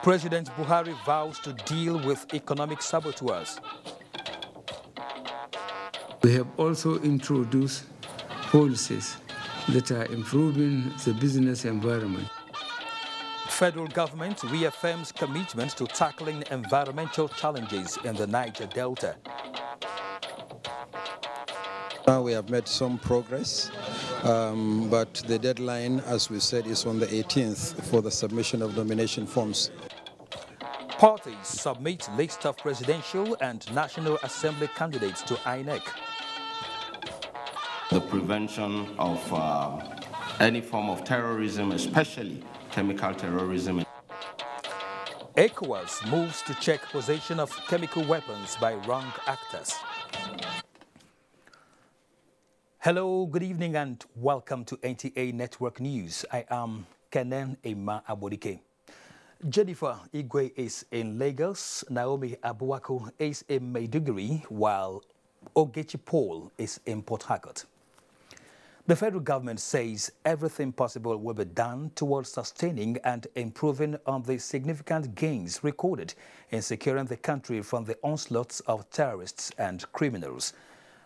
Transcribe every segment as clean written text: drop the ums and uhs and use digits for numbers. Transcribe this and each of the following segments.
President Buhari vows to deal with economic saboteurs. We have also introduced policies that are improving the business environment. Federal government reaffirms commitment to tackling environmental challenges in the Niger Delta. Now we have made some progress, but the deadline, as we said, is on the 18th for the submission of nomination forms. Parties submit list of presidential and National Assembly candidates to INEC. The prevention of any form of terrorism, especially chemical terrorism. ECOWAS moves to check possession of chemical weapons by wrong actors. Hello, good evening and welcome to NTA Network News. I am Kenen Emma Abodike. Jennifer Igwe is in Lagos, Naomi Abuwako is in Maiduguri, while Ogechi Paul is in Port Harcourt. The federal government says everything possible will be done towards sustaining and improving on the significant gains recorded in securing the country from the onslaughts of terrorists and criminals.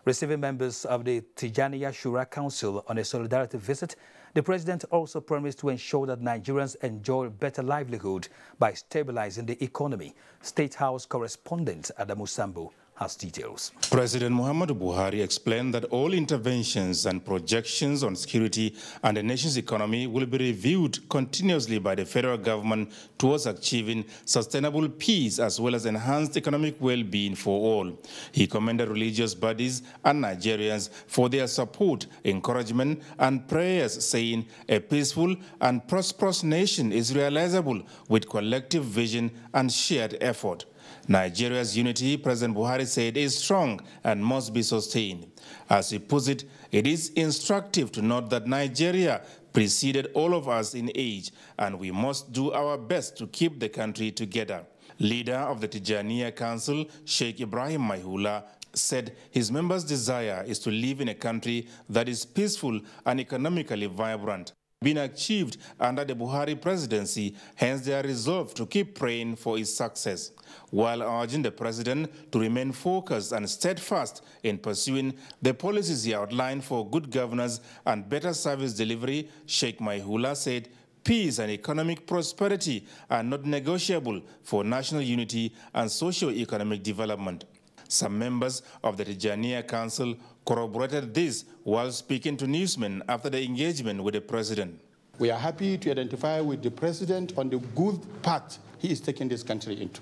Receiving members of the Tijaniya Shura Council on a solidarity visit, the president also promised to ensure that Nigerians enjoy better livelihood by stabilizing the economy. State House correspondent Adamu Sambu has details. President Muhammadu Buhari explained that all interventions and projections on security and the nation's economy will be reviewed continuously by the federal government towards achieving sustainable peace as well as enhanced economic well-being for all. He commended religious bodies and Nigerians for their support, encouragement and prayers, saying a peaceful and prosperous nation is realizable with collective vision and shared effort. Nigeria's unity, President Buhari said, is strong and must be sustained. As he puts it, it is instructive to note that Nigeria preceded all of us in age, and we must do our best to keep the country together. Leader of the Tijaniya Council, Sheikh Ibrahim Maihula, said his members' desire is to live in a country that is peaceful and economically vibrant, been achieved under the Buhari presidency, hence they are resolved to keep praying for its success. While urging the president to remain focused and steadfast in pursuing the policies he outlined for good governance and better service delivery, Sheikh Maihula said peace and economic prosperity are not negotiable for national unity and socio-economic development. Some members of the Tijaniya Council corroborated this while speaking to newsmen after the engagement with the president. We are happy to identify with the president on the good path he is taking this country into.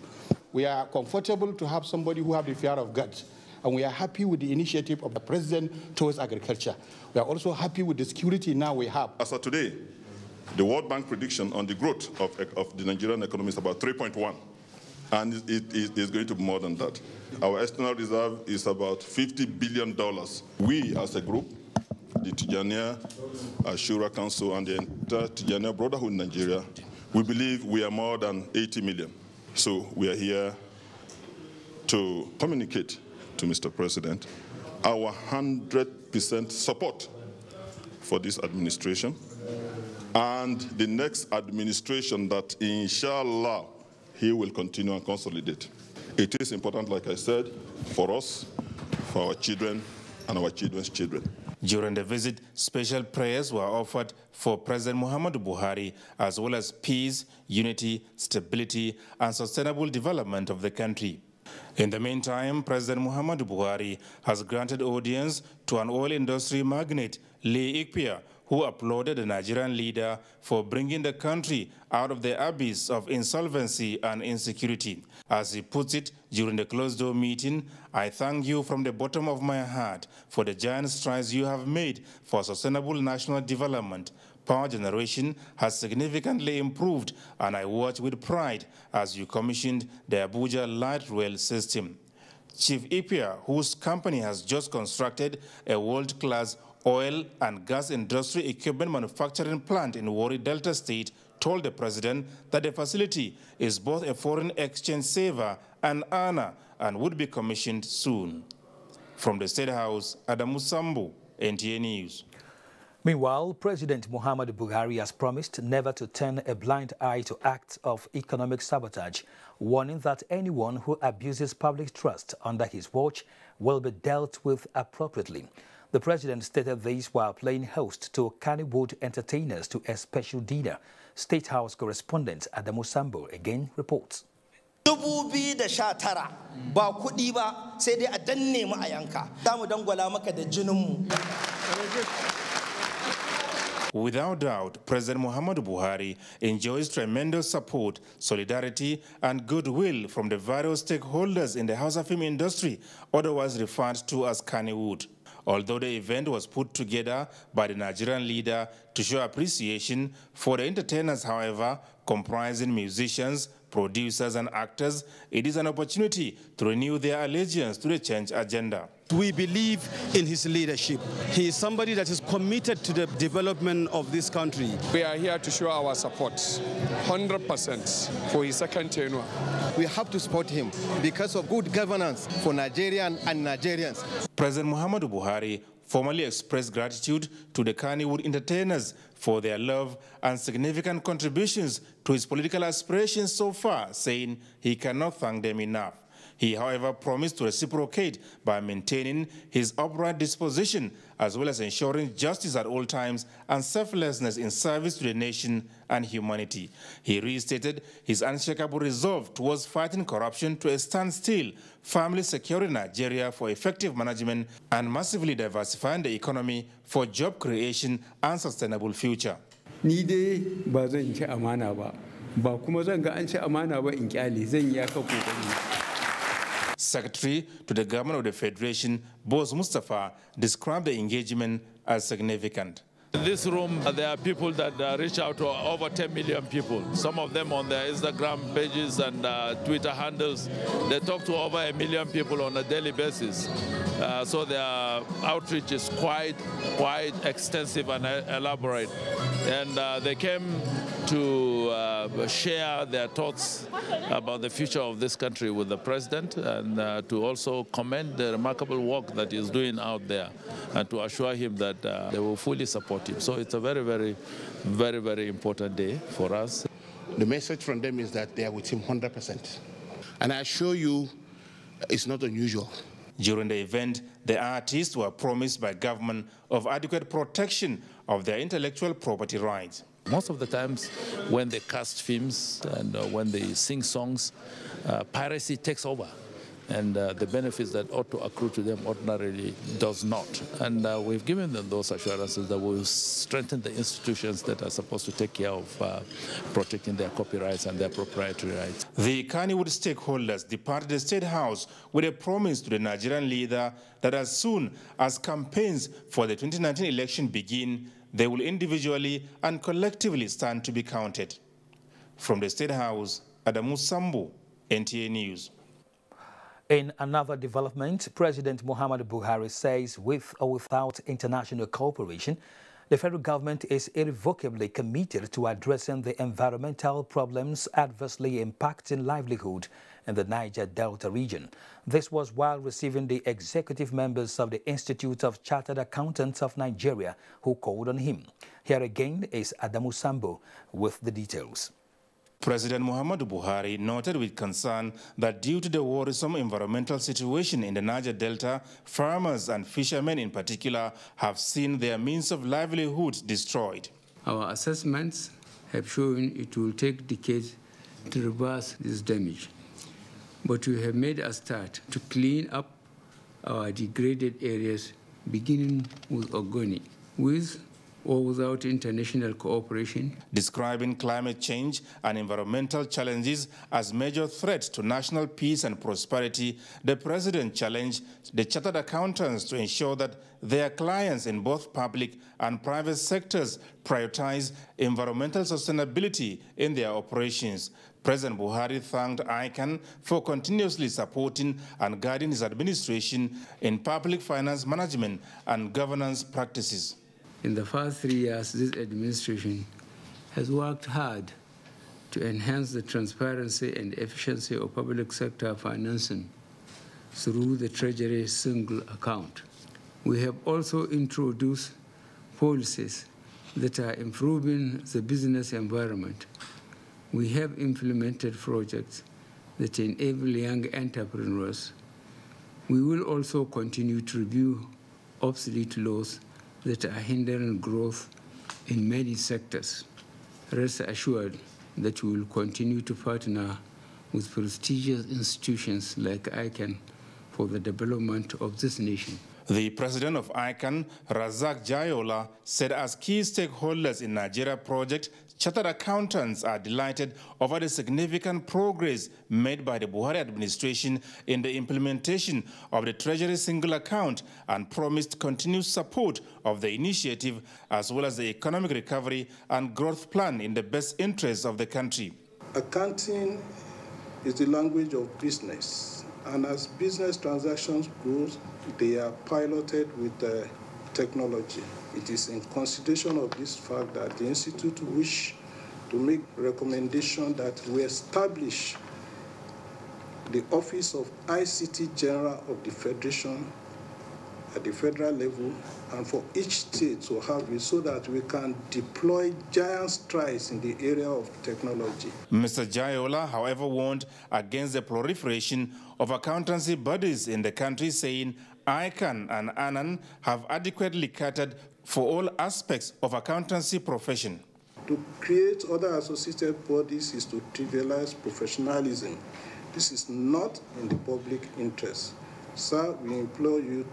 We are comfortable to have somebody who has the fear of God, and we are happy with the initiative of the president towards agriculture. We are also happy with the security now we have. As of today, the World Bank prediction on the growth of the Nigerian economy is about 3.1, and it is going to be more than that. Our external reserve is about $50 billion. We, as a group, the Tijaniya Shura Council and the entire Tijaniya Brotherhood in Nigeria, we believe we are more than 80 million. So we are here to communicate to Mr. President our 100% support for this administration and the next administration that, inshallah, he will continue and consolidate. It is important, like I said, for us, for our children, and our children's children. During the visit, special prayers were offered for President Muhammadu Buhari, as well as peace, unity, stability, and sustainable development of the country. In the meantime, President Muhammadu Buhari has granted audience to an oil industry magnate, Lee Ikpia, who applauded the Nigerian leader for bringing the country out of the abyss of insolvency and insecurity. As he puts it during the closed-door meeting, I thank you from the bottom of my heart for the giant strides you have made for sustainable national development. Power generation has significantly improved, and I watch with pride as you commissioned the Abuja light rail system. Chief Ipia, whose company has just constructed a world-class oil and gas industry equipment manufacturing plant in Warri Delta State, told the president that the facility is both a foreign exchange saver and earner and would be commissioned soon. From the State House, Adamu Sambu, NTA News. Meanwhile, President Muhammadu Buhari has promised never to turn a blind eye to acts of economic sabotage, warning that anyone who abuses public trust under his watch will be dealt with appropriately. The president stated this while playing host to Kannywood entertainers to a special dinner. State House correspondent Adamu Sambo again reports. 2019 ba kuɗi ba sai dai a danne mu a yanka. Za mu dangwala maka da jininmu. Without doubt, President Muhammadu Buhari enjoys tremendous support, solidarity, and goodwill from the various stakeholders in the Hausa film industry, otherwise referred to as Kannywood. Although the event was put together by the Nigerian leader to show appreciation for the entertainers, however, comprising musicians, producers, and actors, it is an opportunity to renew their allegiance to the change agenda. We believe in his leadership. He is somebody that is committed to the development of this country. We are here to show our support, 100% for his second tenure. We have to support him because of good governance for Nigerian and Nigerians. President Muhammadu Buhari formally expressed gratitude to the Kannywood entertainers for their love and significant contributions to his political aspirations so far, saying he cannot thank them enough. He, however, promised to reciprocate by maintaining his upright disposition as well as ensuring justice at all times and selflessness in service to the nation and humanity. He restated his unshakable resolve towards fighting corruption to a standstill, firmly securing Nigeria for effective management and massively diversifying the economy for job creation and sustainable future. Ni dai ba zan ci amana ba kuma zan ga an ci amana ba in kyale zan yi aka kokari. Secretary to the Government of the Federation, Boss Mustafa, described the engagement as significant. In this room, there are people that reach out to over 10 million people. Some of them on their Instagram pages and Twitter handles. They talk to over 1 million people on a daily basis. So their outreach is quite extensive and elaborate. And they came to share their thoughts about the future of this country with the president and to also commend the remarkable work that he's doing out there and to assure him that they will fully support him. So it's a very important day for us. The message from them is that they are with him 100%. And I assure you, it's not unusual. During the event, the artists were promised by government of adequate protection of their intellectual property rights. Most of the times when they cast films and when they sing songs, piracy takes over. And the benefits that ought to accrue to them ordinarily does not. And we've given them those assurances that we'll strengthen the institutions that are supposed to take care of protecting their copyrights and their proprietary rights. The Kannywood stakeholders departed the State House with a promise to the Nigerian leader that as soon as campaigns for the 2019 election begin, they will individually and collectively stand to be counted. From the State House, Adamu Sambo, NTA News. In another development, President Muhammadu Buhari says with or without international cooperation, the federal government is irrevocably committed to addressing the environmental problems adversely impacting livelihood in the Niger Delta region. This was while receiving the executive members of the Institute of Chartered Accountants of Nigeria who called on him. Here again is Adamu Sambo with the details. President Muhammadu Buhari noted with concern that due to the worrisome environmental situation in the Niger Delta, farmers and fishermen in particular have seen their means of livelihood destroyed. Our assessments have shown it will take decades to reverse this damage. But we have made a start to clean up our degraded areas, beginning with Ogoni, with or without international cooperation. Describing climate change and environmental challenges as major threats to national peace and prosperity, the president challenged the chartered accountants to ensure that their clients in both public and private sectors prioritize environmental sustainability in their operations. President Buhari thanked ICANN for continuously supporting and guiding his administration in public finance management and governance practices. In the past 3 years, this administration has worked hard to enhance the transparency and efficiency of public sector financing through the Treasury single account. We have also introduced policies that are improving the business environment. We have implemented projects that enable young entrepreneurs. We will also continue to review obsolete laws that are hindering growth in many sectors. Rest assured that we will continue to partner with prestigious institutions like ICANN for the development of this nation. The president of ICANN, Razak Jayola, said as key stakeholders in Nigeria project, chartered accountants are delighted over the significant progress made by the Buhari administration in the implementation of the Treasury single account and promised continued support of the initiative as well as the economic recovery and growth plan in the best interests of the country. Accounting is the language of business, and as business transactions grow, they are piloted with technology. It is in consideration of this fact that the Institute wish to make recommendation that we establish the Office of ICT General of the Federation at the federal level, and for each state to have it so that we can deploy giant strides in the area of technology. Mr. Jayola, however, warned against the proliferation of accountancy bodies in the country, saying ICANN and ANAN have adequately catered for all aspects of accountancy profession. To create other associated bodies is to trivialize professionalism. This is not in the public interest. Sir, we implore you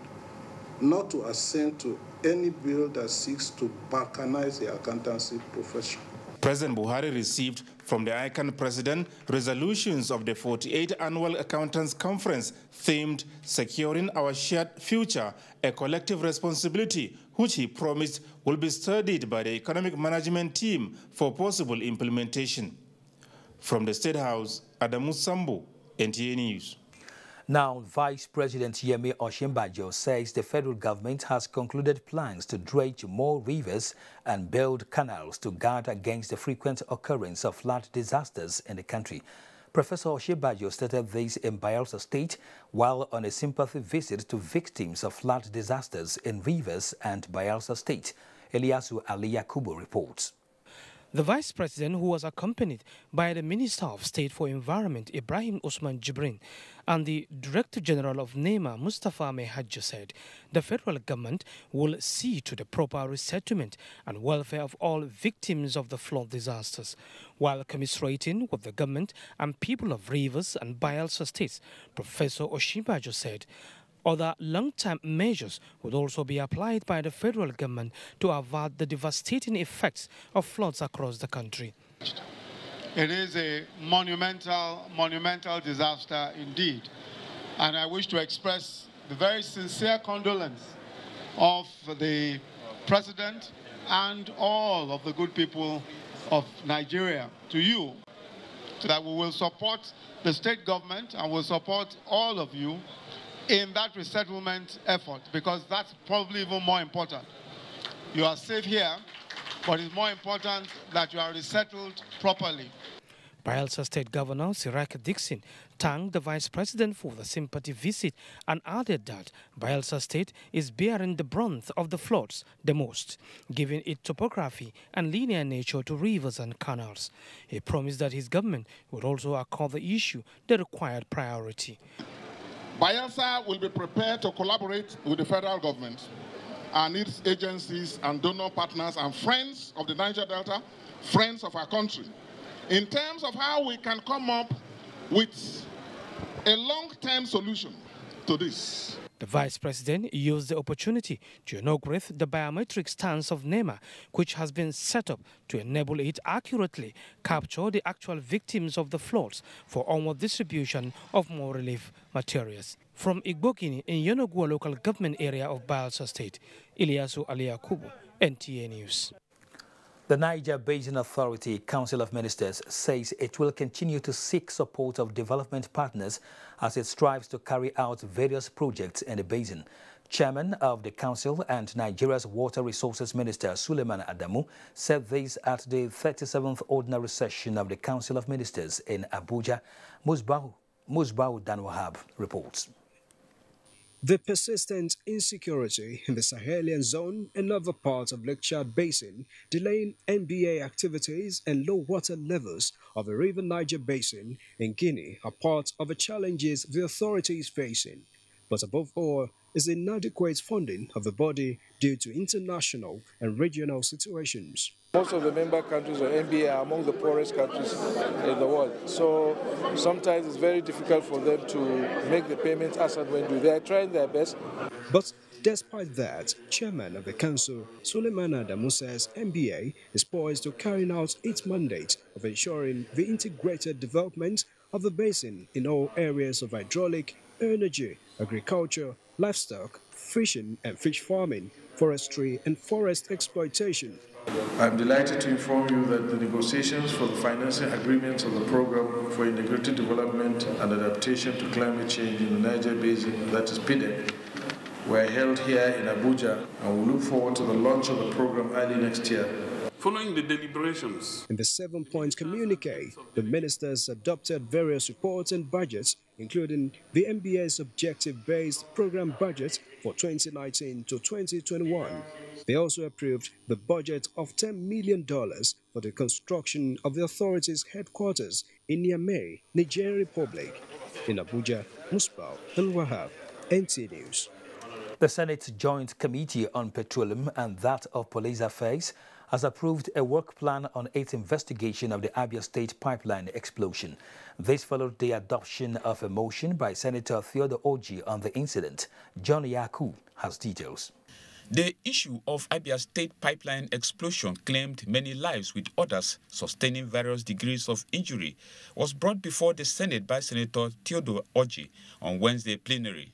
not to assent to any bill that seeks to balkanize the accountancy profession. President Buhari received from the ICANN president resolutions of the 48th Annual Accountants Conference themed Securing Our Shared Future, a Collective Responsibility, which he promised will be studied by the economic management team for possible implementation. From the State House, Adamu Sambo, NTA News. Now, Vice President Yemi Osinbajo says the federal government has concluded plans to dredge more rivers and build canals to guard against the frequent occurrence of flood disasters in the country. Professor Osinbajo stated this in Bayelsa State while on a sympathy visit to victims of flood disasters in Rivers and Bayelsa State. Eliasu Ali Yakubu reports. The Vice President, who was accompanied by the Minister of State for Environment, Ibrahim Usman Jibrin, and the Director General of NEMA, Mustafa Mehajjo, said the federal government will see to the proper resettlement and welfare of all victims of the flood disasters. While commiserating with the government and people of Rivers and Bayelsa states, Professor Osinbajo said other long-term measures would also be applied by the federal government to avert the devastating effects of floods across the country. It is a monumental disaster indeed, and I wish to express the very sincere condolence of the President and all of the good people of Nigeria to you, so that we will support the state government and will support all of you in that resettlement effort, because that's probably even more important. You are safe here, but it's more important that you are resettled properly. Bayelsa State Governor Siraka Dixon thanked the Vice President for the sympathy visit and added that Bayelsa State is bearing the brunt of the floods the most, given its topography and linear nature to rivers and canals. He promised that his government would also accord the issue the required priority. Bayelsa will be prepared to collaborate with the federal government and its agencies and donor partners and friends of the Niger Delta, friends of our country, in terms of how we can come up with a long-term solution to this. The Vice President used the opportunity to inaugurate the biometric stance of NEMA, which has been set up to enable it accurately capture the actual victims of the floods for onward distribution of more relief materials. From Igbokini in Yonogua local government area of Bayelsa State, Ilyasu Ali Yakubu, NTA News. The Niger Basin Authority Council of Ministers says it will continue to seek support of development partners as it strives to carry out various projects in the basin. Chairman of the Council and Nigeria's Water Resources Minister Suleiman Adamu said this at the 37th Ordinary Session of the Council of Ministers in Abuja. Musbahu Danwahab reports. The persistent insecurity in the Sahelian zone and other parts of Lake Chad Basin, delaying NBA activities and low water levels of the River Niger Basin in Guinea are part of the challenges the authorities facing. But above all, is inadequate funding of the body due to international and regional situations. Most of the member countries of NBA are among the poorest countries in the world. So sometimes it's very difficult for them to make the payments as and when due. They are trying their best. But despite that, Chairman of the Council, Suleiman Adamu, says NBA is poised to carry out its mandate of ensuring the integrated development of the basin in all areas of hydraulic, energy, agriculture, livestock, fishing and fish farming, forestry and forest exploitation. I'm delighted to inform you that the negotiations for the financing agreements of the Program for Integrated Development and Adaptation to Climate Change in the Niger Basin, that is PIDEC, were held here in Abuja, and we look forward to the launch of the program early next year. Following the deliberations. In the 7-point communique, the ministers adopted various reports and budgets, including the NBA's objective-based program budget for 2019 to 2021. They also approved the budget of $10 million for the construction of the authority's headquarters in Niamey, Nigerian Republic. In Abuja, Musbah Al-Wahab, NT News. The Senate Joint Committee on Petroleum and that of Police Affairs has approved a work plan on its investigation of the Abia State pipeline explosion. This followed the adoption of a motion by Senator Theodore Oji on the incident. John Yaku has details. The issue of Abia State pipeline explosion claimed many lives, with others sustaining various degrees of injury, was brought before the Senate by Senator Theodore Oji on Wednesday plenary.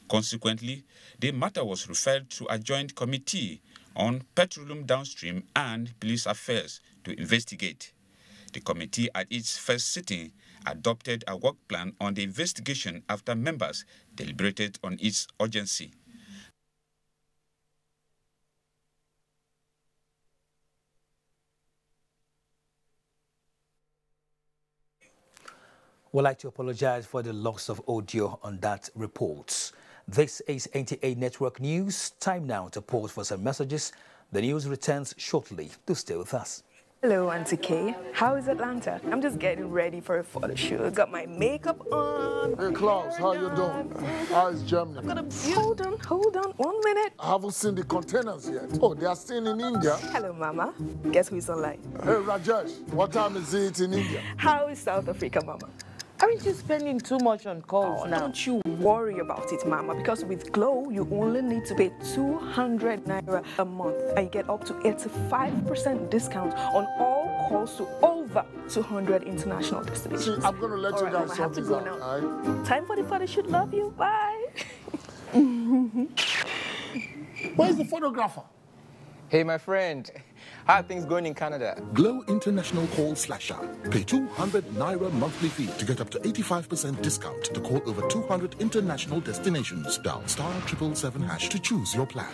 Consequently, the matter was referred to a joint committee on petroleum downstream and police affairs to investigate. The committee at its first sitting adopted a work plan on the investigation after members deliberated on its urgency. We'd like to apologize for the loss of audio on that report. This is NTA Network News. Time now to pause for some messages. The news returns shortly. Do stay with us. Hello, Auntie Kay. How is Atlanta? I'm just getting ready for a photo shoot. Got my makeup on. Hey, Klaus, how you doing? How is Germany? Hold on, 1 minute. I haven't seen the containers yet. Oh, they are still in India. Hello, Mama. Guess who's online? Hey, Rajesh, what time is it in India? How is South Africa, Mama? Aren't you spending too much on calls now? Don't you worry about it, Mama, because with Glow, you only need to pay 200 Naira a month, and you get up to 85% discount on all calls to over 200 international destinations. See, I'm going to let you guys sort this out, all right? Time for the photo shoot. Love you. Bye. Where's the photographer? Hey, my friend. How are things going in Canada? Glow International Call Slasher. Pay 200 Naira monthly fee to get up to 85% discount to call over 200 international destinations. Dial *777# to choose your plan.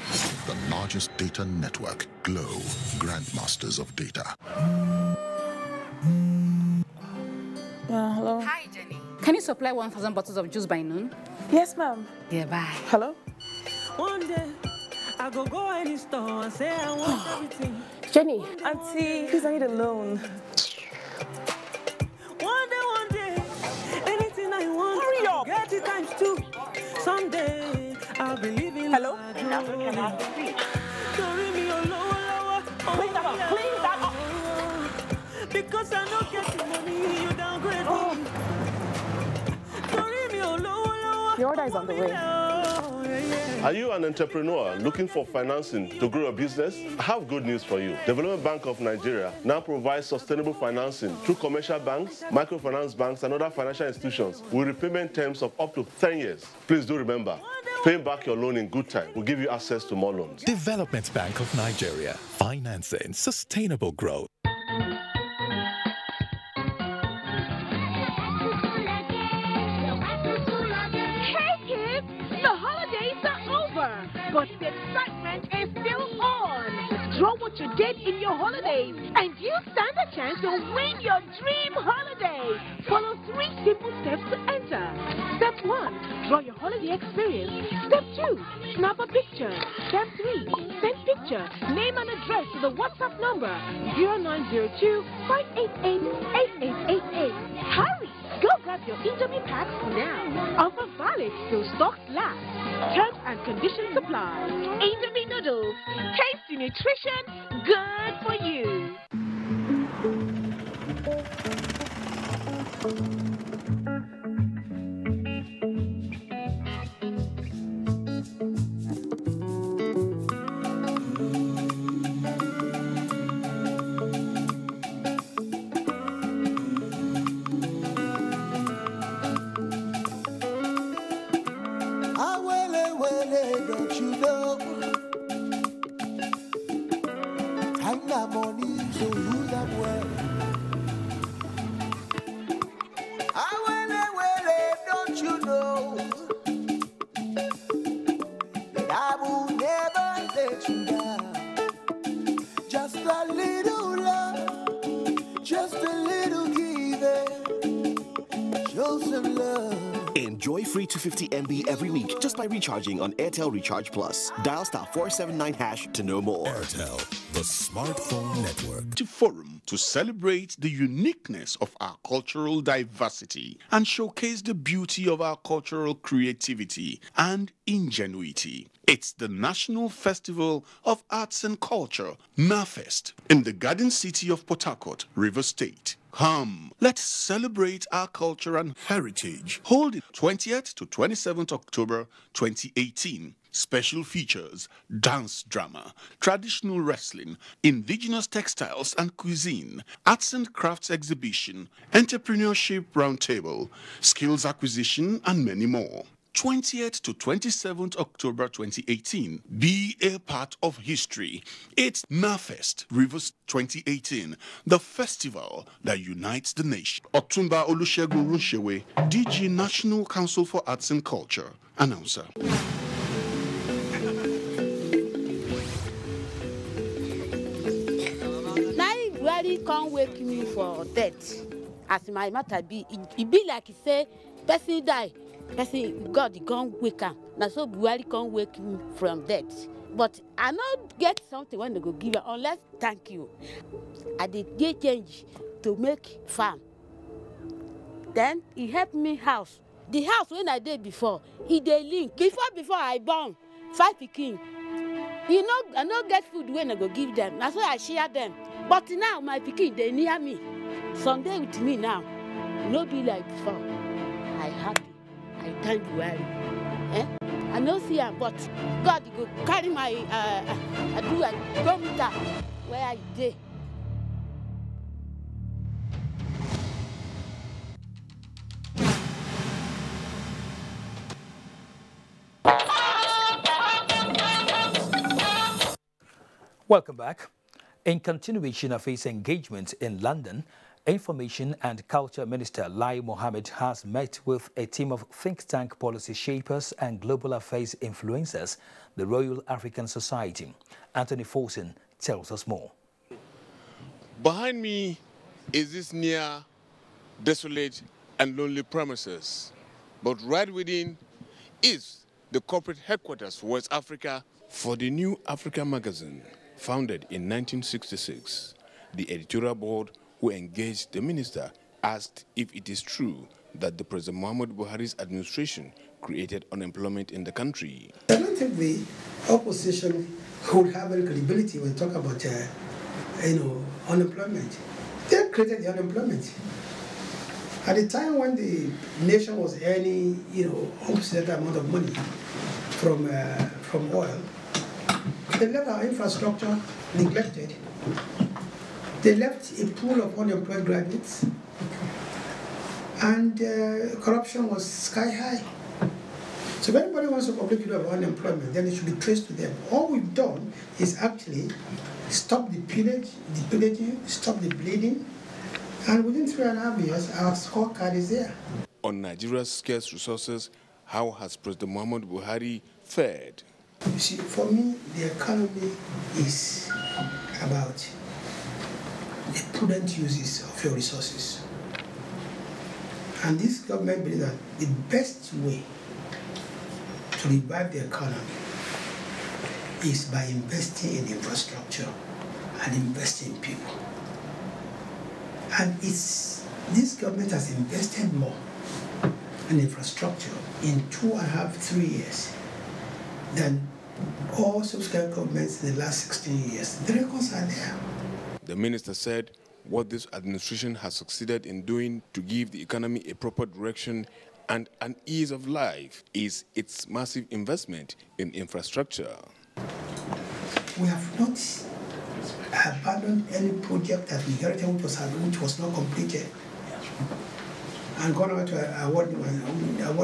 The largest data network. Glow. Grandmasters of data. Hello? Hi, Jenny. Can you supply 1,000 bottles of juice by noon? Yes, ma'am. Yeah, bye. Hello? One day, I go any store and say I want everything. Jenny. Auntie, please, I need a loan. One day, anything I want. Hurry up. Get it times 2. Someday, I'll be living. Hello? Clean that up. Because I don't get the money, you downgrade me. Your order is on the way. Are you an entrepreneur looking for financing to grow a business? I have good news for you. Development Bank of Nigeria now provides sustainable financing through commercial banks, microfinance banks, and other financial institutions with repayment terms of up to 10 years. Please do remember, paying back your loan in good time will give you access to more loans. Development Bank of Nigeria. Financing sustainable growth. But the excitement is still on. Draw what you did in your holidays, and you stand a chance to win your dream holiday. Follow 3 simple steps to enter. Step 1, draw your holiday experience. Step 2, snap a picture. Step 3, send picture, name and address to the WhatsApp number 0902-588-8888. Hurry! Go grab your Indomie packs now. Offer valid till stocks last. Terms and conditions apply. Indomie noodles. Tasty nutrition. Good for you. Don't you know? Time that money, so use that well. Don't you know that I will never let you down? Just a little love, just a little giving, show some love. Enjoy free 250 MB every week just by recharging on Airtel Recharge Plus. Dial *479# to know more. Airtel, the smartphone network. To forum to celebrate the uniqueness of our cultural diversity and showcase the beauty of our cultural creativity and ingenuity. It's the National Festival of Arts and Culture, NAFEST, in the Garden City of Port Harcourt, Rivers State. Come, let's celebrate our culture and heritage. Hold it 20th to 27th October 2018. Special features, dance drama, traditional wrestling, indigenous textiles and cuisine, arts and crafts exhibition, entrepreneurship roundtable, skills acquisition, and many more. 20th to 27th October 2018. Be a part of history. It's NAFEST Rivers 2018, the festival that unites the nation. Otumba Olusegun Runshewe, DG National Council for Arts and Culture, announcer. Really can't wake me for death. As my matter be, it be like he say, person die, person God he can't wake up. Now so Buhari can't wake me from death. But I not get something when they go give her unless thank you. I did get change to make farm. Then he helped me house. The house when I did before, he dey link. Before I born, 5 pikin. You know, I not get food when I go give them. That's why I share them. But now my pikin they near me. Sunday with me now. No be like before. I happy. I thank you well. I no see him, but God go carry my I do a go meet her where I dey. Welcome back. In continuation of his engagement in London, Information and Culture Minister Lai Mohammed has met with a team of think tank policy shapers and global affairs influencers, the Royal African Society. Anthony Forson tells us more. Behind me is this near desolate and lonely premises, but right within is the corporate headquarters for West Africa for the New Africa magazine. Founded in 1966, the editorial board who engaged the minister asked if it is true that the President Muhammadu Buhari's administration created unemployment in the country. I don't think the opposition would have any credibility when talk about, unemployment. They created the unemployment. At the time when the nation was earning, unprecedented amount of money from oil, they left our infrastructure neglected. They left a pool of unemployed graduates, and corruption was sky high. So if anybody wants to complain about unemployment, then it should be traced to them. All we've done is actually stop the pillaging, stop the bleeding, and within 3.5 years, our scorecard is there. On Nigeria's scarce resources, how has President Muhammadu Buhari fared? You see, for me, the economy is about the prudent uses of your resources. And this government believes that the best way to revive the economy is by investing in infrastructure and investing in people. And this government has invested more in infrastructure in 2.5, 3 years than all subsequent governments in the last 16 years. The records are there. The minister said what this administration has succeeded in doing to give the economy a proper direction and an ease of life is its massive investment in infrastructure. We have not abandoned any project that we inherited which was not completed and gone out to award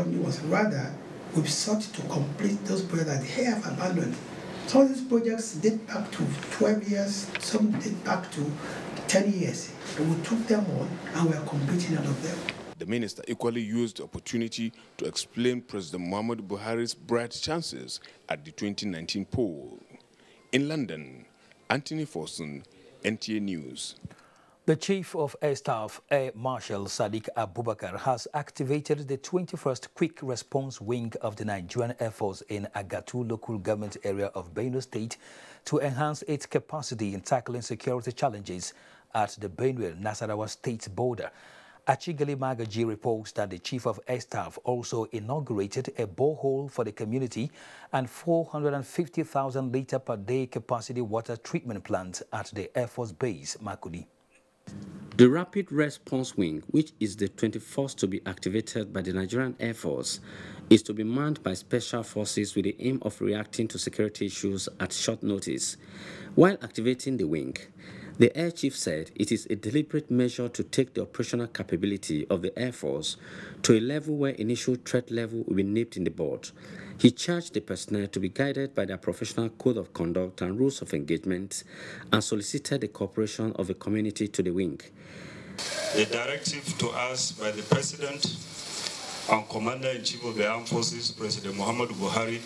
new ones. Rather, we've sought to complete those projects that they have abandoned. Some of these projects date back to 12 years, some date back to 10 years. And we took them on and we are completing all of them. The minister equally used the opportunity to explain President Muhammadu Buhari's bright chances at the 2019 poll. In London, Anthony Forson, NTA News. The Chief of Air Staff, Air Marshal Sadiq Abubakar, has activated the 21st Quick Response Wing of the Nigerian Air Force in Agatu local government area of Benue State to enhance its capacity in tackling security challenges at the Benue-Nasarawa state border. Achigali Magaji reports that the Chief of Air Staff also inaugurated a borehole for the community and 450,000 litre per day capacity water treatment plant at the Air Force Base, Makudi. The Rapid Response Wing, which is the 21st to be activated by the Nigerian Air Force, is to be manned by special forces with the aim of reacting to security issues at short notice. While activating the wing, the Air Chief said it is a deliberate measure to take the operational capability of the Air Force to a level where initial threat level will be nipped in the bud. He charged the personnel to be guided by their professional code of conduct and rules of engagement and solicited the cooperation of the community to the wing. A directive to us by the President and Commander-in-Chief of the Armed Forces, President Muhammadu Buhari,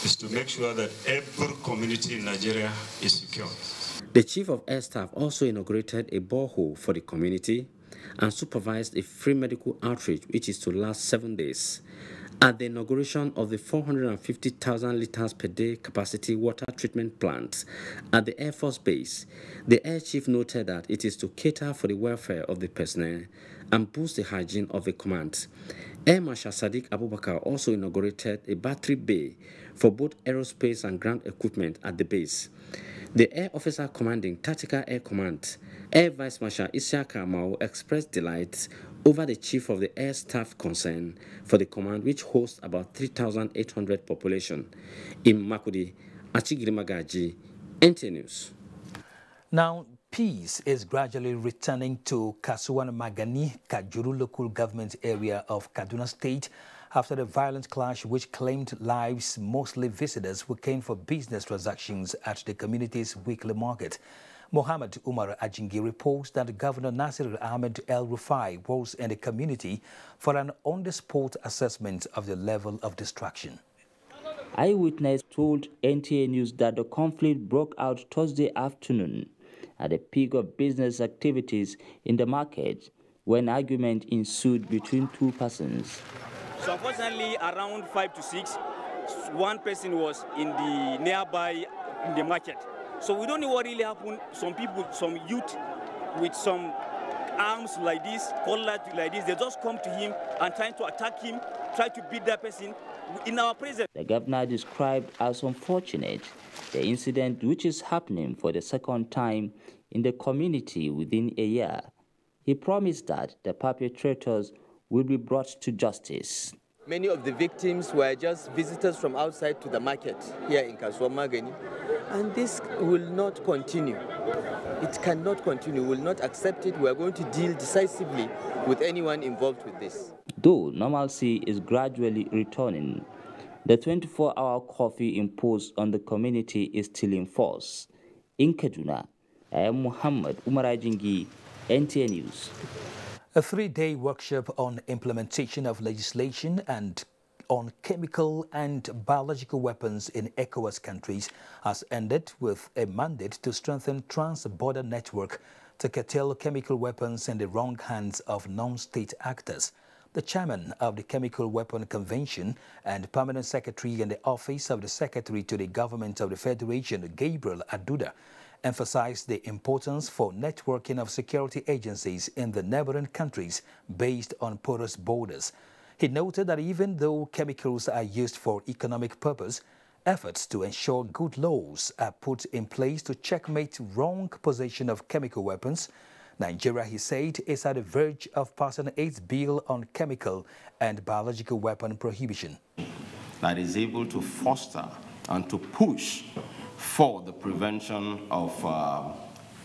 is to make sure that every community in Nigeria is secure. The Chief of Air Staff also inaugurated a borehole for the community and supervised a free medical outreach which is to last 7 days. At the inauguration of the 450,000 litres per day capacity water treatment plant at the Air Force Base, the Air Chief noted that it is to cater for the welfare of the personnel and boost the hygiene of the command. Air Marshal Sadiq Abubakar also inaugurated a battery bay for both aerospace and ground equipment at the base. The Air Officer Commanding Tactical Air Command, Air Vice Marshal Isiaka Amao, expressed delight over the Chief of the Air Staff concern for the command, which hosts about 3,800 population. In Makudi, Achigiri Magaji, NTA News. Now, peace is gradually returning to Kasuwan Magani, Kajuru local government area of Kaduna State after the violent clash which claimed lives, mostly visitors who came for business transactions at the community's weekly market. Mohammed Umar Ajingi reports that Governor Nasir Ahmed El-Rufai was in the community for an on-the-spot assessment of the level of distraction. Eyewitness told NTA News that the conflict broke out Thursday afternoon at the peak of business activities in the market when argument ensued between two persons. So unfortunately, around 5 to 6, one person was in the nearby in the market. So we don't know what really happened. Some people, some youth with some arms like this, collars like this, they just come to him and trying to attack him, try to beat that person in our presence. The governor described as unfortunate the incident which is happening for the second time in the community within a year. He promised that the perpetrators will be brought to justice. Many of the victims were just visitors from outside to the market here in Kasuwan Magani, and this will not continue. It cannot continue. We will not accept it. We are going to deal decisively with anyone involved with this. Though normalcy is gradually returning, the 24-hour curfew imposed on the community is still in force. In Kaduna, I am Muhammad Umar Ajingi, NTA News. A 3-day workshop on implementation of legislation and on chemical and biological weapons in ECOWAS countries has ended with a mandate to strengthen trans-border network to curtail chemical weapons in the wrong hands of non-state actors. The chairman of the Chemical Weapon Convention and permanent secretary in the Office of the Secretary to the Government of the Federation, Gabriel Aduda, emphasized the importance for networking of security agencies in the neighboring countries based on porous borders. He noted that even though chemicals are used for economic purpose, efforts to ensure good laws are put in place to checkmate wrong possession of chemical weapons. Nigeria, he said, is at the verge of passing its bill on chemical and biological weapon prohibition. That is able to foster and to push for the prevention of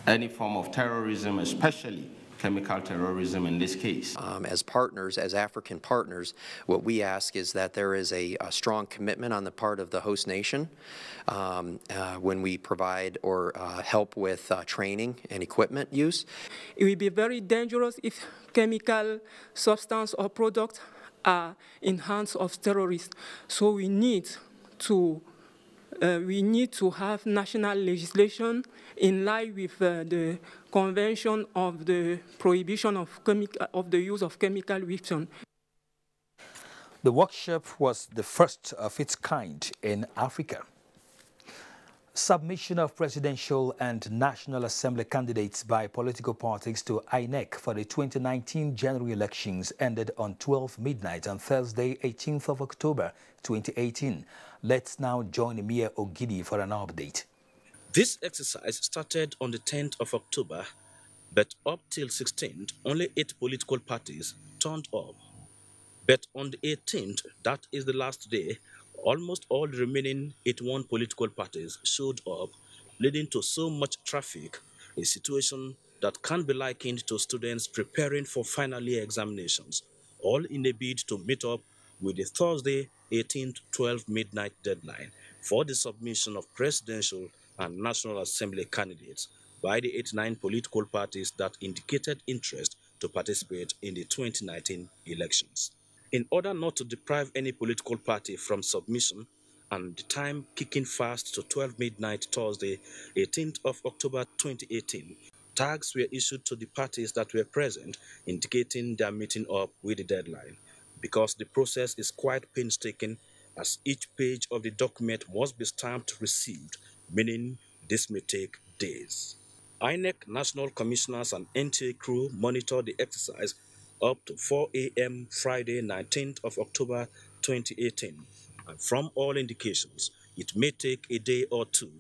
any form of terrorism, especially chemical terrorism in this case. As partners, as African partners, what we ask is that there is a strong commitment on the part of the host nation when we provide or help with training and equipment use. It will be very dangerous if chemical substance or products are in hands of terrorists. So we need to have national legislation in line with the Convention of the Prohibition of the Use of Chemical Weapons. The workshop was the first of its kind in Africa. Submission of presidential and National Assembly candidates by political parties to INEC for the 2019 general elections ended on 12 midnight on Thursday, 18th of October, 2018. Let's now join Mia Ogidi for an update. This exercise started on the 10th of October, but up till 16th, only 8 political parties turned up. But on the 18th, that is the last day, almost all the remaining 81 political parties showed up, leading to so much traffic, a situation that can be likened to students preparing for final year examinations, all in a bid to meet up with the Thursday 18th 12 midnight deadline for the submission of presidential and National Assembly candidates by the 89 political parties that indicated interest to participate in the 2019 elections. In order not to deprive any political party from submission and the time kicking fast to 12 midnight Thursday, 18th of October 2018, tags were issued to the parties that were present indicating their meeting up with the deadline. Because the process is quite painstaking, as each page of the document must be stamped received, meaning this may take days. INEC National Commissioners and NTA crew monitor the exercise up to 4 a.m. Friday, 19th of October 2018. And from all indications, it may take a day or two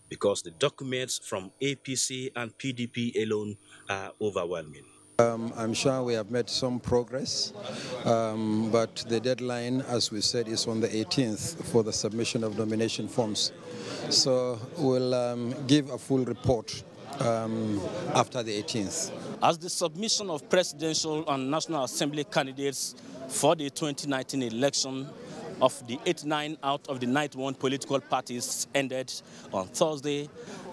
because the documents from APC and PDP alone are overwhelming. I'm sure we have made some progress, but the deadline, as we said, is on the 18th for the submission of nomination forms. So we'll give a full report after the 18th. As the submission of presidential and National Assembly candidates for the 2019 election of the 89 out of the 91 political parties ended on Thursday,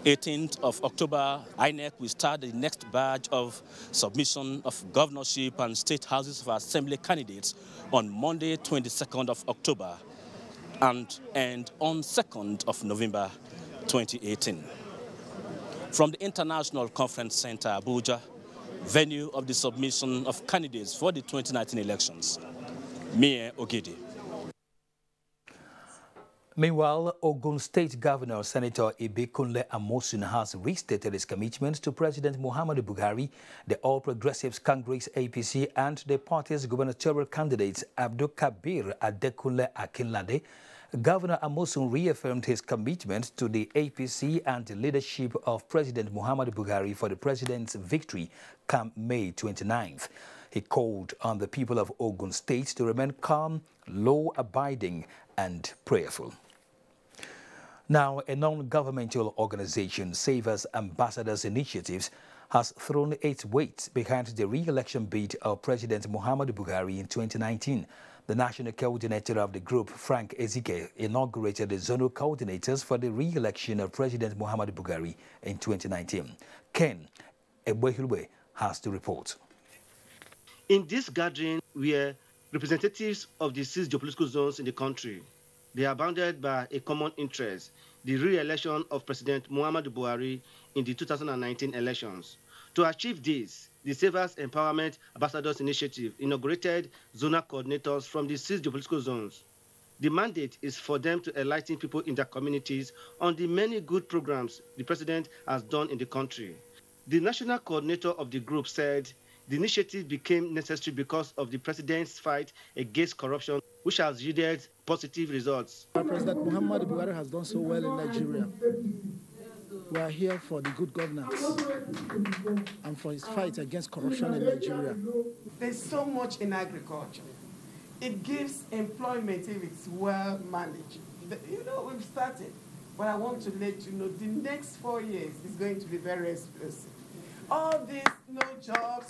18th of October, INEC will start the next batch of submission of governorship and state houses of assembly candidates on Monday, 22nd of October and end on 2nd of November 2018. From the International Conference Center, Abuja, venue of the submission of candidates for the 2019 elections, Mia Ogidi. Meanwhile, Ogun State Governor Senator Ibikunle Amosun has restated his commitment to President Muhammadu Buhari, the All Progressives Congress APC, and the party's gubernatorial candidates Abdul Kabir Adekunle Akinlade. Governor Amosun reaffirmed his commitment to the APC and the leadership of President Muhammadu Buhari for the president's victory come May 29th. He called on the people of Ogun State to remain calm, law-abiding, and prayerful. Now, a non-governmental organization, Savers Ambassadors Initiatives, has thrown its weight behind the re-election bid of President Muhammadu Buhari in 2019. The national coordinator of the group, Frank Ezike, inaugurated the zonal coordinators for the re-election of President Muhammadu Buhari in 2019. Ken Ebwehilwe has the report. In this gathering where representatives of the 6 geopolitical zones in the country. They are bounded by a common interest, the re-election of President Muhammadu Buhari in the 2019 elections. To achieve this, the Savers Empowerment Ambassadors Initiative inaugurated zonal coordinators from the 6 geopolitical zones. The mandate is for them to enlighten people in their communities on the many good programs the president has done in the country. The national coordinator of the group said the initiative became necessary because of the president's fight against corruption, which has yielded positive results. President Muhammadu Buhari has done so well in Nigeria. We are here for the good governance and for his fight against corruption in Nigeria. There's so much in agriculture. It gives employment if it's well managed. You know, we've started, but I want to let you know the next 4 years is going to be very explosive. All these no jobs,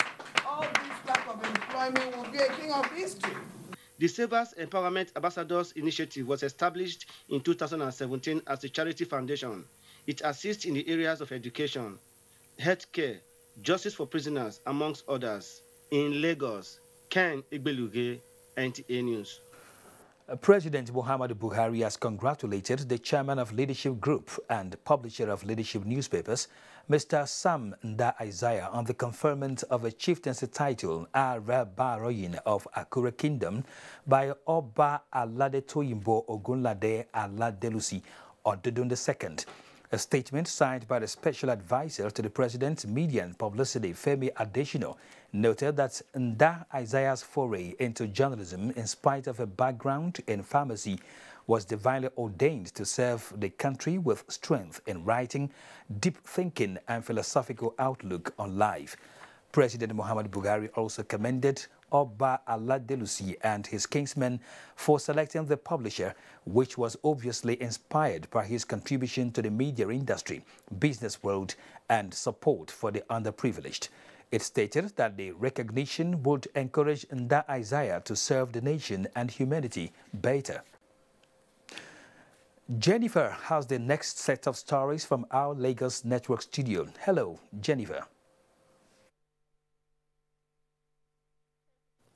all this lack of employment will be a thing of history. The Savers Empowerment Ambassadors Initiative was established in 2017 as a charity foundation. It assists in the areas of education, healthcare, justice for prisoners, amongst others. In Lagos, Ken Igbeluge, NTA News. President Muhammadu Buhari has congratulated the chairman of Leadership Group and publisher of Leadership newspapers, Mr. Sam Nda Isaiah, on the conferment of a chieftaincy title, Arabaroyin of Akure Kingdom, by Oba Aladetoyimbo Ogunlade Aladelusi Odudun II. A statement signed by the special advisor to the president's media and publicity, Femi Adesina, noted that Nda Isaiah's foray into journalism, in spite of a background in pharmacy, was divinely ordained to serve the country with strength in writing, deep thinking, and philosophical outlook on life. President Muhammadu Buhari also commended Oba Aladelusi and his kinsmen for selecting the publisher, which was obviously inspired by his contribution to the media industry, business world, and support for the underprivileged. It stated that the recognition would encourage Nda Isaiah to serve the nation and humanity better. Jennifer has the next set of stories from our Lagos Network studio. Hello, Jennifer.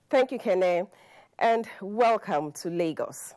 Thank you, Kene, and welcome to Lagos.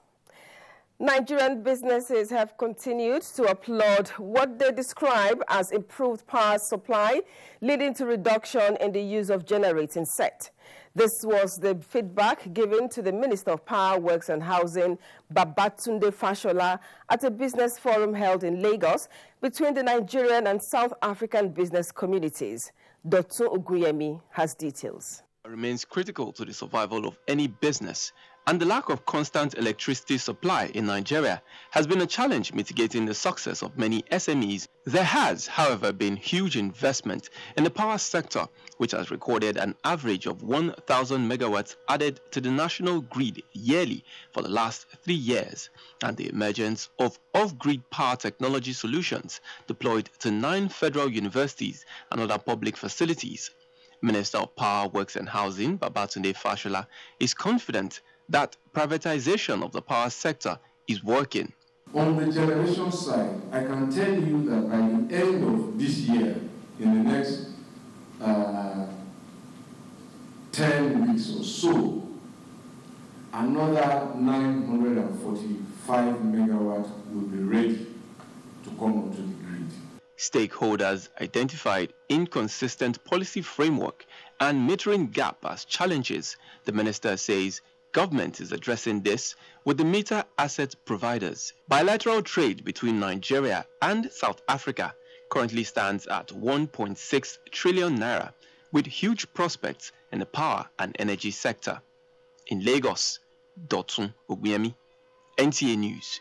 Nigerian businesses have continued to applaud what they describe as improved power supply, leading to reduction in the use of generating set. This was the feedback given to the Minister of Power, Works and Housing, Babatunde Fashola, at a business forum held in Lagos between the Nigerian and South African business communities. Dr. Oguyemi has details. Remains critical to the survival of any business, and the lack of constant electricity supply in Nigeria has been a challenge mitigating the success of many SMEs. There has, however, been huge investment in the power sector, which has recorded an average of 1,000 megawatts added to the national grid yearly for the last 3 years, and the emergence of off-grid power technology solutions deployed to 9 federal universities and other public facilities. Minister of Power, Works and Housing, Babatunde Fashola, is confident that privatization of the power sector is working. On the generation side, I can tell you that by the end of this year, in the next 10 weeks or so, another 945 megawatts will be ready to come onto the grid. Stakeholders identified inconsistent policy framework and metering gap as challenges. The minister says government is addressing this with the meter asset providers. Bilateral trade between Nigeria and South Africa currently stands at 1.6 trillion naira, with huge prospects in the power and energy sector. In Lagos, Dotun Oguyemi, NTA News.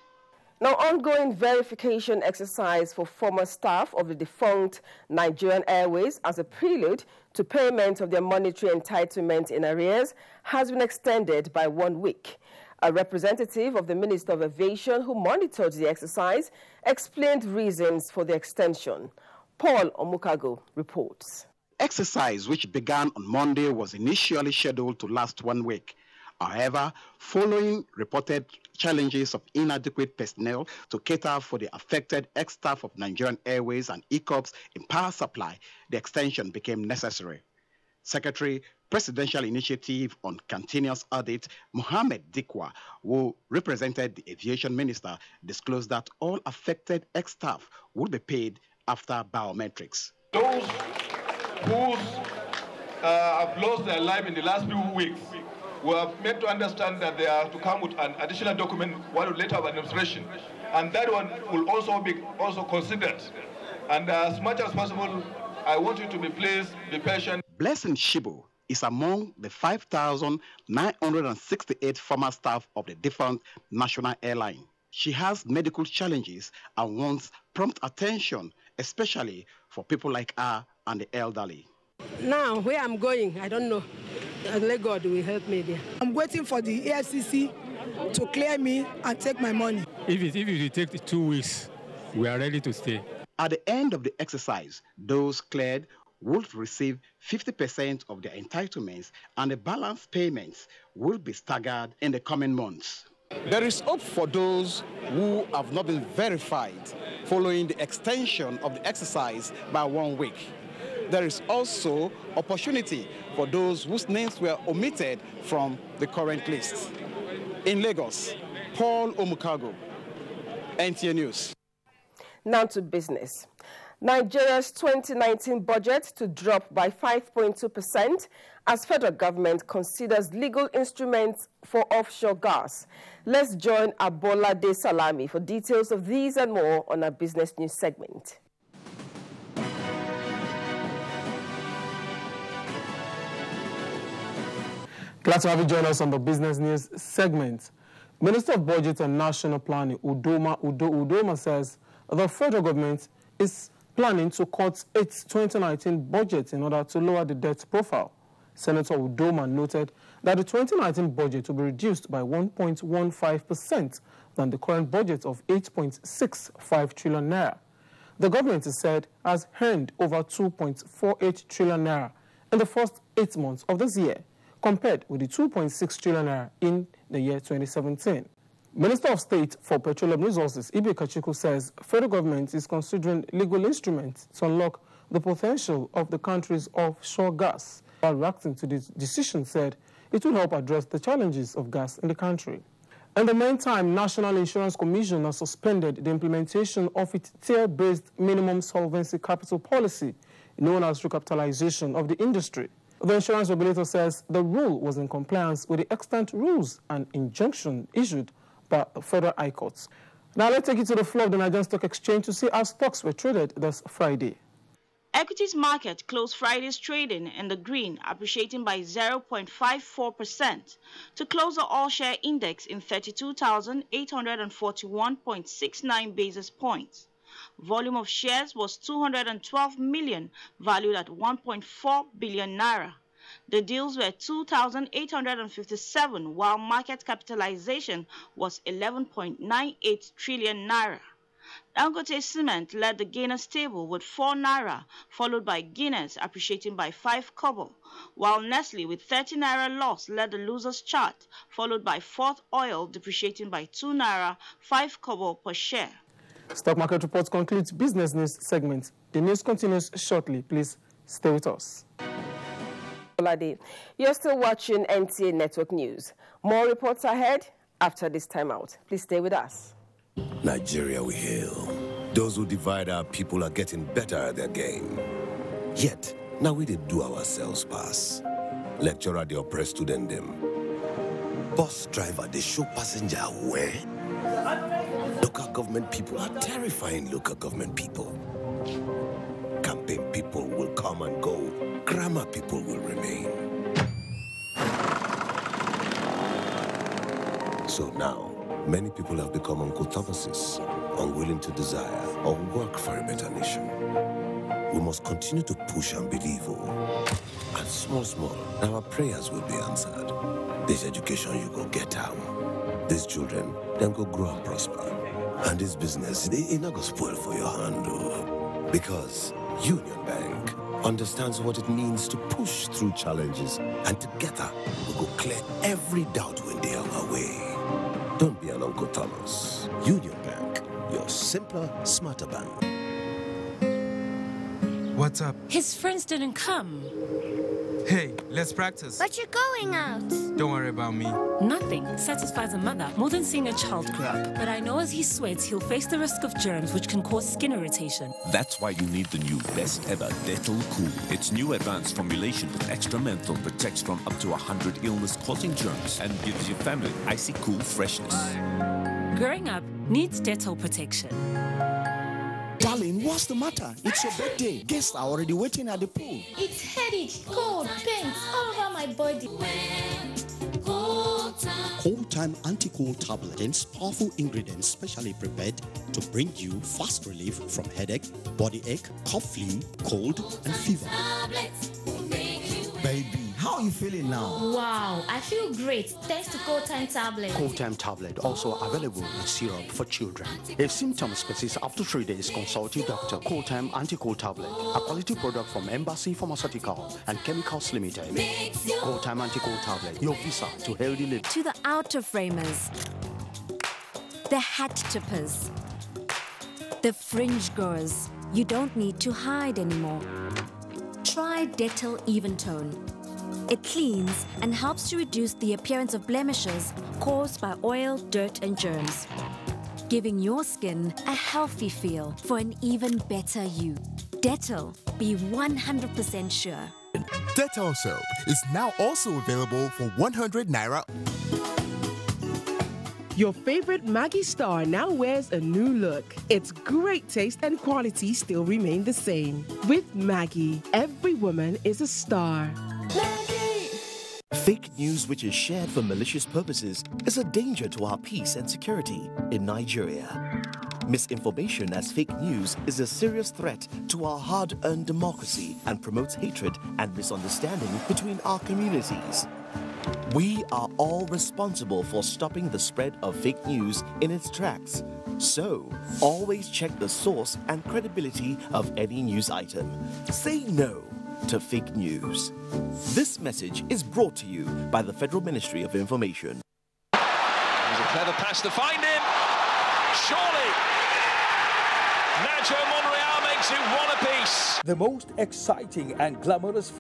Now, ongoing verification exercise for former staff of the defunct Nigerian Airways as a prelude to payment of their monetary entitlement in arrears has been extended by 1 week. A representative of the Minister of Aviation who monitored the exercise explained reasons for the extension. Paul Omukago reports. Exercise, which began on Monday, was initially scheduled to last 1 week. However, following reported challenges of inadequate personnel to cater for the affected ex-staff of Nigerian Airways and ECOPs in power supply, the extension became necessary. Secretary, Presidential Initiative on Continuous Audit, Mohammed Dikwa, who represented the Aviation Minister, disclosed that all affected ex-staff will be paid after biometrics. Those who have lost their life in the last few weeks were made to understand that they are to come with an additional document, one letter of administration, and that one will also be considered. And as much as possible, I want you to be pleased, be patient. Blessing Shibu is among the 5,968 former staff of the defunct national airline. She has medical challenges and wants prompt attention, especially for people like her and the elderly. Now, where I'm going, I don't know. Let God will help me there. I'm waiting for the EFCC to clear me and take my money. If it takes 2 weeks, we are ready to stay. At the end of the exercise, those cleared will receive 50% of their entitlements, and the balance payments will be staggered in the coming months. There is hope for those who have not been verified following the extension of the exercise by 1 week. There is also opportunity for those whose names were omitted from the current list. In Lagos, Paul Omukago, NTA News. Now to business. Nigeria's 2019 budget to drop by 5.2% as federal government considers legal instruments for offshore gas. Let's join Abolade Salami for details of these and more on our business news segment. Glad to have you join us on the business news segment. Minister of Budget and National Planning, Udoma says the federal government is planning to cut its 2019 budget in order to lower the debt profile. Senator Udoma noted that the 2019 budget will be reduced by 1.15% than the current budget of 8.65 trillion naira. The government, he said, has earned over 2.48 trillion naira in the first 8 months of this year, compared with the 2.6 trillion naira in the year 2017. Minister of State for Petroleum Resources, Ibe Kachiku, says federal government is considering legal instruments to unlock the potential of the country's offshore gas. While reacting to this decision, said it will help address the challenges of gas in the country. In the meantime, National Insurance Commission has suspended the implementation of its tier-based minimum solvency capital policy, known as recapitalization of the industry. The insurance regulator says the rule was in compliance with the extant rules and injunction issued by the Federal High Courts. Now let's take you to the floor of the Nigerian Stock Exchange to see how stocks were traded this Friday. Equities market closed Friday's trading in the green, appreciating by 0.54% to close the all-share index in 32,841.69 basis points. Volume of shares was 212 million, valued at 1.4 billion naira. The deals were 2,857, while market capitalization was 11.98 trillion naira. Dangote Cement led the gainers table with 4 naira, followed by Guinness appreciating by 5 kobo, while Nestle with 30 naira loss led the losers chart, followed by Fort Oil depreciating by 2 naira, 5 kobo per share. Stock market reports concludes business news segment. The news continues shortly. Please stay with us. You're still watching NTA Network News. More reports ahead after this timeout. Please stay with us. Nigeria we hail. Those who divide our people are getting better at their game. Yet, now we did do ourselves pass. Lecturer they oppress student them. Bus driver they show passenger where. Local government people are terrifying local government people. Campaign people will come and go. Grammar people will remain. So now, many people have become Uncle Thomases, unwilling to desire or work for a better nation. We must continue to push and believe. And small, our prayers will be answered. This education you go get out. These children, them go grow and prosper. And this business, it not go spoil for your hand. Because Union Bank understands what it means to push through challenges, and together we go clear every doubt when they are our way. Don't be an Uncle Thomas. Union Bank, your simpler, smarter bank. What's up? His friends didn't come. Hey, let's practice. But you're going out. Don't worry about me. Nothing satisfies a mother more than seeing a child grow up. But I know as he sweats, he'll face the risk of germs which can cause skin irritation. That's why you need the new best ever Dettol Cool. Its new advanced formulation with extra menthol protects from up to 100 illness-causing germs and gives your family icy cool freshness. Growing up needs Dettol protection. Darling, what's the matter? It's your birthday. Guests are already waiting at the pool. It's headache, cold, pains all over my body. Cold Time Anti-Cold Tablet contains powerful ingredients specially prepared to bring you fast relief from headache, body ache, cough, flu, cold, and fever. Baby, how are you feeling now? Wow, I feel great thanks to Cold Time Tablet. Cold Time Tablet also available in syrup for children. If symptoms persist after 3 days, consult your doctor. Cold Time Anti-Cold Tablet, a quality product from Embassy Pharmaceutical and Chemicals Limited. Cold Time Anti-Cold Tablet, your visa to healthy living. To the outer framers, the hat tippers, the fringe goers, you don't need to hide anymore. Try Dettol Even Tone. It cleans and helps to reduce the appearance of blemishes caused by oil, dirt, and germs, giving your skin a healthy feel for an even better you. Dettol, be 100% sure. Dettol soap is now also available for 100 Naira. Your favorite Maggi star now wears a new look. Its great taste and quality still remain the same. With Maggi, every woman is a star. Fake news which is shared for malicious purposes is a danger to our peace and security in Nigeria. Misinformation as fake news is a serious threat to our hard-earned democracy and promotes hatred and misunderstanding between our communities. We are all responsible for stopping the spread of fake news in its tracks. So, always check the source and credibility of any news item. Say no to fake news. This message is brought to you by the Federal Ministry of Information. There's a clever pass to find him. Surely, Nacho Monreal makes it one apiece. The most exciting and glamorous